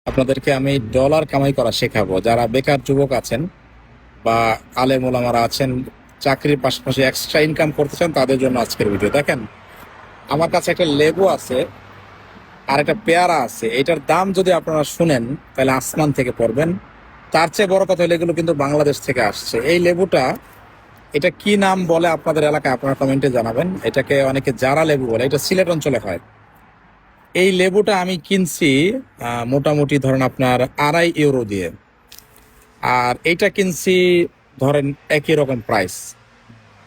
আপনাদেরকে আমি ডলার কামাই করা শেখাবো। যারা বেকার যুবক আছেন বা আলেম ওলামারা আছেন, চাকরির পাশাপাশি এক্সট্রা ইনকাম করতে চান, তাদের জন্য আজকের ভিডিও। দেখেন, আমার কাছে একটা লেবু আছে আর একটা পেয়ারা আছে। এটার দাম যদি আপনারা শুনেন তাহলে আসমান থেকে পড়বেন। তার চেয়ে বড় কথা হলো, এগুলো কিন্তু বাংলাদেশ থেকে আসছে। এই লেবুটা, এটা কি নাম বলে আপনাদের এলাকায় আপনারা কমেন্টে জানাবেন। এটাকে অনেকে জারা লেবু বলে, এটা সিলেট অঞ্চলে হয়। এই লেবুটা আমি কিনছি মোটামুটি ধরেন আপনার 2.5 ইউরো দিয়ে। আর এইটা কিনছি ধরেন একই রকম প্রাইস।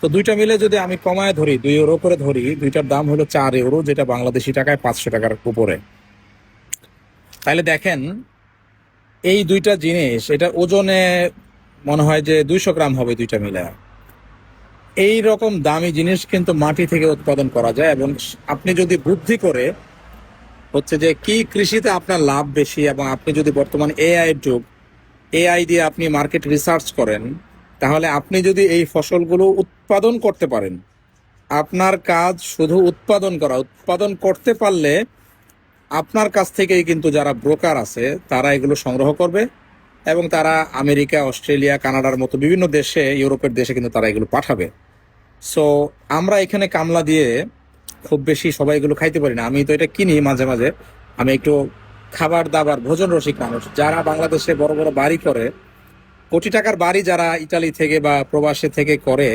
তো দুইটা মিলে যদি আমি কমায় ধরি, 2 ইউরো করে ধরি, দুইটার দাম হলো 4 ইউরো, যেটা বাংলাদেশি টাকায় 500 টাকার উপরে। তাহলে দেখেন, এই দুইটা জিনিস, এটা ওজনে মনে হয় যে 200 গ্রাম হবে দুইটা মিলে। এই রকম দামি জিনিস কিন্তু মাটি থেকে উৎপাদন করা যায়। এবং আপনি যদি বুদ্ধি করে হচ্ছে যে কি কৃষিতে আপনার লাভ বেশি, এবং আপনি যদি বর্তমান এআই এর যুগ, এআই দিয়ে আপনি মার্কেট রিসার্চ করেন, তাহলে আপনি যদি এই ফসলগুলো উৎপাদন করতে পারেন, আপনার কাজ শুধু উৎপাদন করা। উৎপাদন করতে পারলে আপনার কাছ থেকেই কিন্তু যারা ব্রোকার আছে তারা এগুলো সংগ্রহ করবে, এবং তারা আমেরিকা, অস্ট্রেলিয়া, কানাডার মতো বিভিন্ন দেশে, ইউরোপের দেশে কিন্তু তারা এগুলো পাঠাবে। সো আমরা এখানে কামলা দিয়ে খুব বেশি সবাই এগুলো খাইতে পারি না। আমি তো এটা কিনি মাঝে মাঝে। আমি একটু খাবার দাবার ভোজন রসিক মানুষ। যারা বাংলাদেশে বড় বড় বাড়ি করে, কোটি টাকার বাড়ি যারা ইতালি থেকে বা প্রবাসে থেকে করে,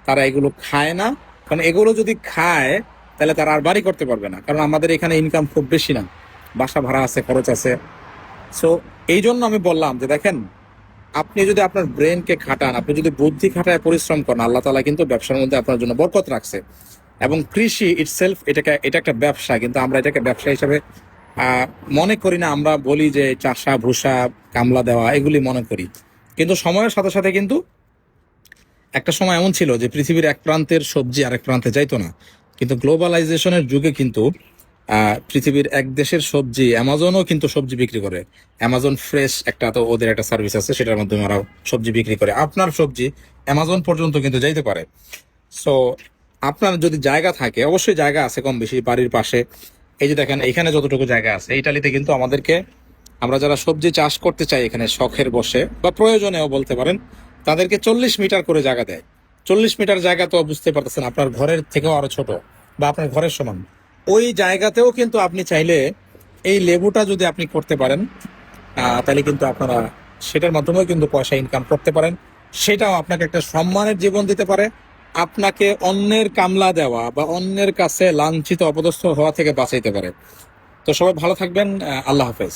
তারা এগুলো খায় না। কারণ এগুলো যদি খায় তাহলে তারা আর বাড়ি করতে পারবে না, কারণ আমাদের এখানে ইনকাম খুব বেশি না, বাসা ভাড়া আছে, খরচ আছে। সো এই জন্য আমি বললাম যে দেখেন, আপনি যদি আপনার ব্রেনকে খাটান, আপনি যদি বুদ্ধি খাটায় পরিশ্রম করেন, আল্লাহ তাআলা কিন্তু ব্যবসার মধ্যে আপনার জন্য বরকত রাখছে। এবং কৃষি ইটসেলফ, এটা একটা ব্যবসা, কিন্তু আমরা এটাকে ব্যবসা হিসেবে আহ, মনে করি না। আমরা বলি যে চাষা ভুষা, কামলা দেওয়া, এগুলি মনে করি। কিন্তু সময়ের সাথে সাথে কিন্তু একটা সময় এমন ছিল যে পৃথিবীর এক প্রান্তের সবজি আরেক প্রান্তে যাইতো না। কিন্তু গ্লোবালাইজেশনের যুগে কিন্তু পৃথিবীর এক দেশের সবজি অ্যামাজনও কিন্তু সবজি বিক্রি করে। অ্যামাজন ফ্রেশ একটা, তো ওদের একটা সার্ভিস আছে, সেটার মাধ্যমে ওরা সবজি বিক্রি করে। আপনার সবজি অ্যামাজন পর্যন্ত কিন্তু যাইতে পারে। সো আপনার যদি জায়গা থাকে, অবশ্যই জায়গা আছে কম বেশি বাড়ির পাশে। এই যে দেখেন, এখানে যতটুকু জায়গা আছে, ইটালিতে কিন্তু আমাদেরকে, আমরা যারা সবজি চাষ করতে চাই এখানে শখের বসে বা প্রয়োজনেও বলতে পারেন, তাদেরকে 40 মিটার করে জায়গা দেয়। 40 মিটার জায়গা তো বুঝতে পারতেছেন, আপনার ঘরের থেকেও আরো ছোট বা আপনার ঘরের সমান। ওই জায়গাতেও কিন্তু আপনি চাইলে এই লেবুটা যদি আপনি করতে পারেন, তাহলে কিন্তু আপনারা সেটার মাধ্যমেও কিন্তু পয়সা ইনকাম করতে পারেন। সেটাও আপনাকে একটা সম্মানের জীবন দিতে পারে, আপনাকে অন্যের কামলা দেওয়া বা অন্যের কাছে লাঞ্ছিত অপদস্থ হওয়া থেকে বাঁচাইতে পারে। তো সবাই ভালো থাকবেন। আল্লাহ হাফেজ।